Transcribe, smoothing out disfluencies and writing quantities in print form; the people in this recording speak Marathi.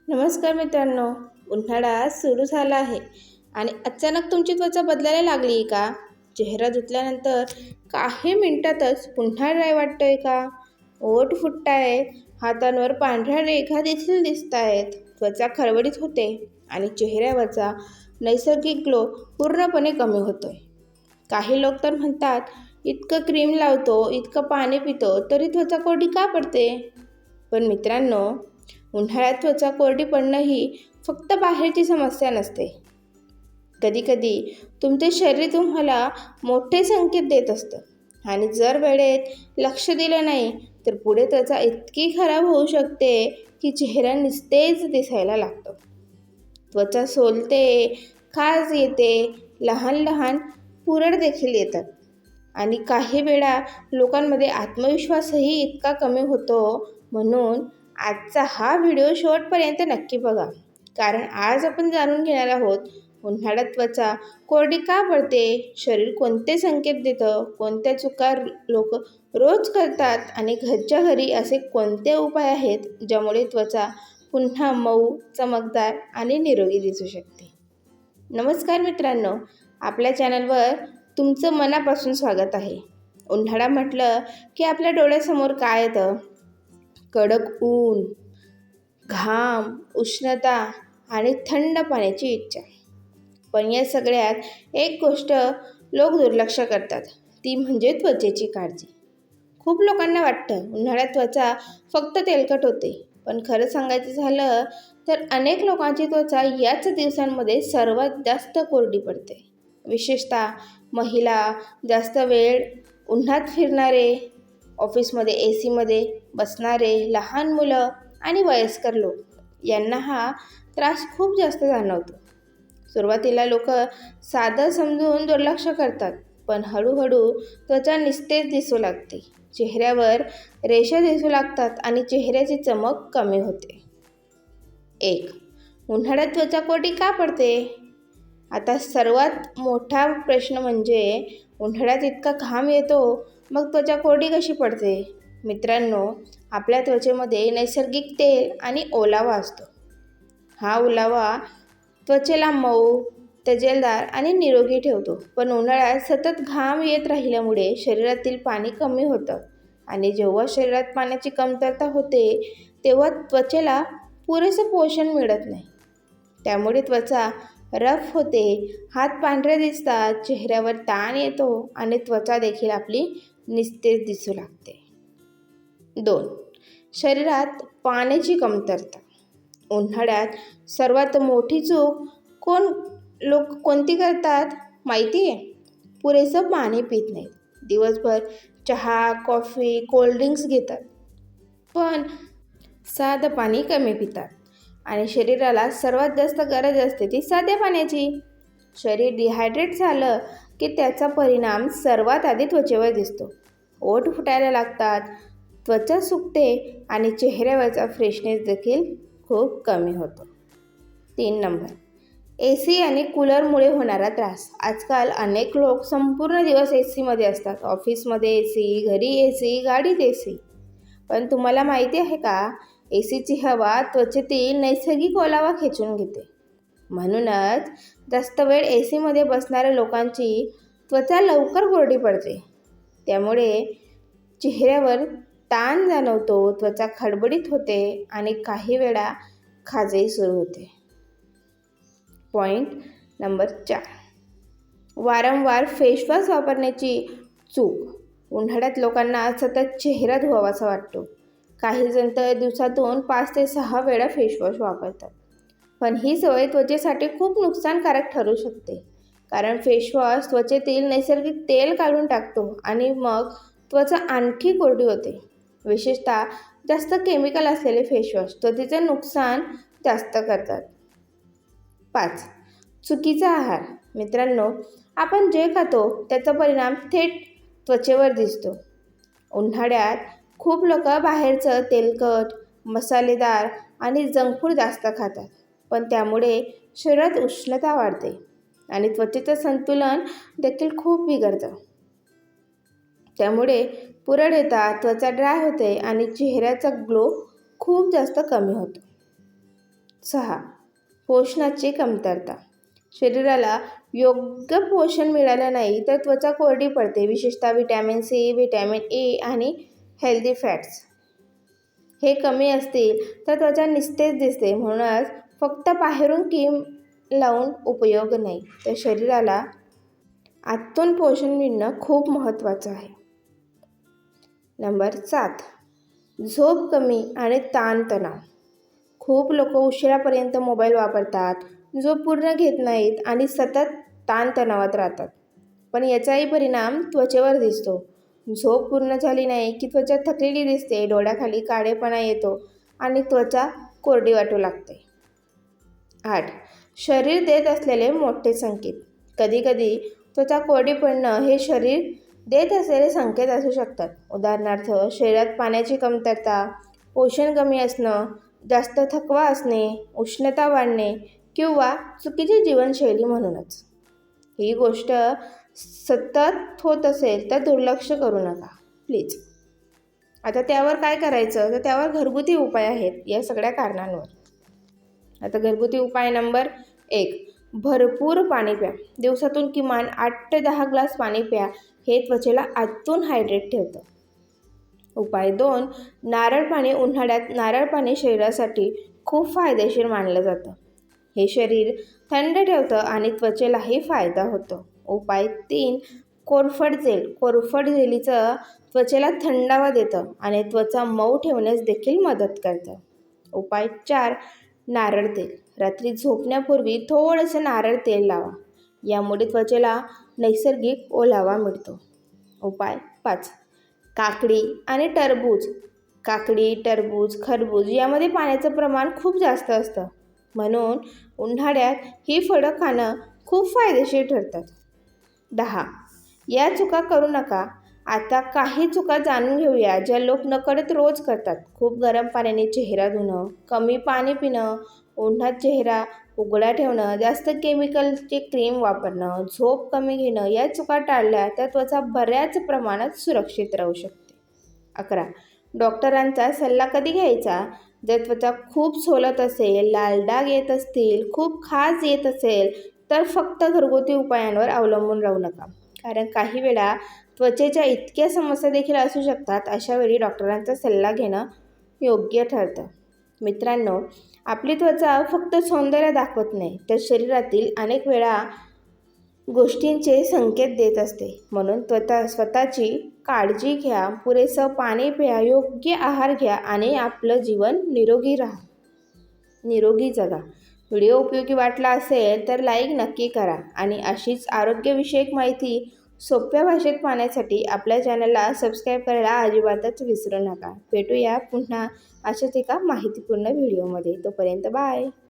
नमस्कार मित्रांनो. उन्हाळा सुरू झाला आहे आणि अचानक तुमची त्वचा बदलायला लागली का? चेहरा धुतल्यानंतर काही मिनिटातच पुन्हा ड्राय वाटतोय का? ओठ फुटतायत, हातांवर पांढऱ्या रेखा देखील दिसत आहेत, त्वचा खरबडीत होते आणि चेहऱ्यावरचा नैसर्गिक ग्लो पूर्णपणे कमी होतोय. काही लोक तर म्हणतात, इतकं क्रीम लावतो, इतकं पाणी पितो, तरी त्वचा कोरडी का पडते? पण मित्रांनो, उन्हाळ्यात त्वचा कोरडी पडणं ही फक्त बाहेरची समस्या नसते. कधीकधी तुमचे शरीर तुम्हाला मोठे संकेत देत असतं आणि जर वेळेत लक्ष दिलं नाही तर पुढे त्वचा इतकी खराब होऊ शकते की चेहरा निस्तेज दिसायला लागतो. त्वचा सोलते, खाज येते, लहान लहान पुरळ देखील येतात आणि काही वेळा लोकांमध्ये आत्मविश्वासही इतका कमी होतो. म्हणून आजचा हा व्हिडिओ शेवटपर्यंत नक्की बघा, कारण आज आपण जाणून घेणार आहोत उन्हाळ्यात त्वचा कोरडी का पडते, शरीर कोणते संकेत देतं, कोणत्या चुका लोक रोज करतात आणि घरच्या घरी असे कोणते उपाय आहेत ज्यामुळे त्वचा पुन्हा मऊ, चमकदार आणि निरोगी दिसू शकते. नमस्कार मित्रांनो, आपल्या चॅनलवर तुमचं मनापासून स्वागत आहे. उन्हाळा म्हटलं की आपल्या डोळ्यासमोर काय येतं? कडक ऊन, घाम, उष्णता आणि थंड पाण्याची इच्छा. पण या सगळ्यात एक गोष्ट लोक दुर्लक्ष करतात, ती म्हणजे त्वचेची काळजी. खूप लोकांना वाटतं उन्हाळ्यात त्वचा फक्त तेलकट होते, पण खरं सांगायचं झालं तर अनेक लोकांची त्वचा याच दिवसांमध्ये सर्वात जास्त कोरडी पडते. विशेषतः महिला, जास्त वेळ उन्हात फिरणारे, ऑफिसमध्ये AC बसणारे, लहान मुलं आणि वयस्कर लोक यांना हा त्रास खूप जास्त जाणवतो. सुरुवातीला लोक साधं समजून दुर्लक्ष करतात, पण हळूहळू त्वचा निस्तेज दिसू लागते, चेहऱ्यावर रेषा दिसू लागतात आणि चेहऱ्याची चमक कमी होते. 1. उन्हाळ्यात त्वचा कोरडी का पडते? आता सर्वात मोठा प्रश्न म्हणजे उन्हाळ्यात इतका घाम येतो, मग त्वचा कोरडी कशी पडते? मित्रांनो, आपल्या त्वचेमध्ये नैसर्गिक तेल आणि ओलावा असतो. हा ओलावा त्वचेला मऊ, तजेलदार आणि निरोगी ठेवतो. पण उन्हाळ्यात सतत घाम येत राहिल्यामुळे शरीरातील पाणी कमी होतं आणि जेव्हा शरीरात पाण्याची कमतरता होते तेव्हा त्वचेला पुरेसं पोषण मिळत नाही. त्यामुळे त्वचा रफ होते, हात पांढरे दिसतात, चेहऱ्यावर ताण येतो आणि त्वचा देखील आपली निस्तेज दिसू लागते. 2. शरीरात पाण्याची कमतरता. उन्हाळ्यात सर्वात मोठी चूक लोक कोणती करतात माहिती आहे? पुरेसं पाणी पित नाहीत. दिवसभर चहा, कॉफी, कोल्ड्रिंक्स घेतात, पण साधं पाणी कमी पितात आणि शरीराला सर्वात जास्त गरज असते ती साध्या पाण्याची. शरीर डिहायड्रेट झालं की त्याचा परिणाम सर्वात आधी त्वचेवर दिसतो. ओठ फुटायला लागतात, त्वचा सुकते आणि चेहऱ्यावरचा फ्रेशनेस देखील खूप कमी होतो. 3 नंबर, AC आणि कूलरमुळे होणारा त्रास. आजकाल अनेक लोक संपूर्ण दिवस AC असतात. ऑफिसमध्ये AC, घरी AC, गाडीत AC. पण तुम्हाला माहिती आहे का, ACची हवा त्वचेतील नैसर्गिक ओलावा खेचून घेते. म्हणूनच जास्त वेळ AC बसणाऱ्या लोकांची त्वचा लवकर कोरडी पडते. त्यामुळे चेहऱ्यावर ताण जाणवतो, त्वचा खडबडीत होते आणि काही वेळा खाजही सुरू होते. पॉईंट नंबर 4, वारंवार फेसवॉश वापरण्याची चूक. उन्हाळ्यात लोकांना सतत चेहरा धुवावासा वाटतो. काही जण तर दिवसातून 5 ते 6 वेळा फेसवॉश वापरतात. पण ही सवय त्वचेसाठी खूप नुकसानकारक ठरू शकते, कारण फेसवॉश त्वचेतील नैसर्गिक तेल काढून टाकतो आणि मग त्वचा आणखी कोरडी होते. विशेषतः जास्त केमिकल असलेले फेसवॉश त्वचेचे नुकसान जास्त करतात. 5. चुकीचा आहार. मित्रांनो, आपण जे खातो त्याचा परिणाम थेट त्वचेवर दिसतो. उन्हाळ्यात खूप लोक बाहेरचं तेलकट, मसालेदार आणि जंक फूड जास्त खातात, पण त्यामुळे शरीरात उष्णता वाढते आणि त्वचेचं संतुलन देखील खूप बिघडतं. त्यामुळे पुरळ येतात, त्वचा ड्राय होते आणि चेहऱ्याचा ग्लो खूप जास्त कमी होतो. 6. पोषणाची कमतरता. शरीराला योग्य पोषण मिळालं नाही तर त्वचा कोरडी पडते, विशेषतः व्हिटॅमिन सी, व्हिटॅमिन ए आणि हेल्दी फॅट्स हे कमी असतील तर त्वचा निस्तेज दिसते. म्हणूनच फक्त बाहेरून क्रीम लावून उपयोग नाही, तर शरीराला आतून पोषण मिळणं खूप महत्त्वाचं आहे. नंबर 7. झोप कमी आणि ताणतणाव. खूप लोक उशिरापर्यंत मोबाईल वापरतात, झोप पूर्ण घेत नाहीत आणि सतत ताणतणावात राहतात. पण याचाही परिणाम त्वचेवर दिसतो. झोप पूर्ण झाली नाही की त्वचा थकलेली दिसते, डोळ्याखाली काळेपणा येतो आणि त्वचा कोरडी वाटू लागते. 8. शरीर देत असलेले मोठे संकेत. कधीकधी त्वचा कोरडी पडणं हे शरीर देत असलेले संकेत असू शकतात. उदाहरणार्थ, शरीरात पाण्याची कमतरता, पोषण कमी असणं, जास्त थकवा असणे, उष्णता वाढणे किंवा चुकीची जीवनशैली. म्हणूनच ही गोष्ट सतत होत असेल तर दुर्लक्ष करू नका प्लीज. आता त्यावर काय करायचं, तर त्यावर घरगुती उपाय आहेत या सगळ्या कारणांवर. आता घरगुती उपाय नंबर 1. भरपूर पाणी प्या. दिवसातून किमान 8 ते 10 ग्लास पाणी प्या. हे त्वचेला आतून हायड्रेट ठेवतं. उपाय 2. नारळ पाणी. उन्हाळ्यात नारळ पाणी शरीरासाठी खूप फायदेशीर मानलं जातं. हे शरीर थंड ठेवतं आणि त्वचेलाही फायदा होतो. उपाय 3. कोरफड जेल. कोरफड जेलीचं त्वचेला थंडावा देतं आणि त्वचा मऊ ठेवण्यास देखील मदत करतं. उपाय 4. नारळ तेल. रात्री झोपण्यापूर्वी थोडंसं नारळ तेल लावा. यामुळे त्वचेला नैसर्गिक ओलावा मिळतो. उपाय 5. काकडी आणि टरबूज. काकडी, टरबूज, खरबूज यामध्ये पाण्याचं प्रमाण खूप जास्त असतं. म्हणून उन्हाळ्यात ही फळं खाणं खूप फायदेशीर ठरतात. 10. या चुका करू नका. आता काही चुका जाणून घेऊया ज्या लोक नकळत रोज करतात. खूप गरम पाण्याने चेहरा धुणं, कमी पाणी पिणं, उन्हात चेहरा उघडा ठेवणं, जास्त केमिकलचे क्रीम वापरणं, झोप कमी घेणं या चुका टाळल्या तर त्वचा बऱ्याच प्रमाणात सुरक्षित राहू शकते. 11. डॉक्टरांचा सल्ला कधी घ्यायचा? जर त्वचा खूप सोलत असेल, लाल डाग येत असतील, खूप खाज येत असेल तर फक्त घरगुती उपायांवर अवलंबून राहू नका. कारण काही वेळा त्वचेच्या इतक्या समस्या देखील असू शकतात. अशा वेळी डॉक्टरांचा सल्ला घेणं योग्य ठरतं. मित्रांनो, आपली त्वचा फक्त सौंदर्य दाखवत नाही तर शरीरातील अनेक वेळा गोष्टींचे संकेत देत असते. म्हणून स्वतःची काळजी घ्या, पुरेसं पाणी प्या, योग्य आहार घ्या आणि आपलं जीवन निरोगी जगा. व्हिडिओ उपयोगी वाटला असेल तर लाईक नक्की करा आणि अशीच आरोग्यविषयक माहिती सोप्या भाषेत पाहण्यासाठी आपल्या चॅनलला सबस्क्राईब करायला अजिबातच विसरू नका. भेटूया पुन्हा अशाच एका माहितीपूर्ण व्हिडिओमध्ये. तोपर्यंत बाय.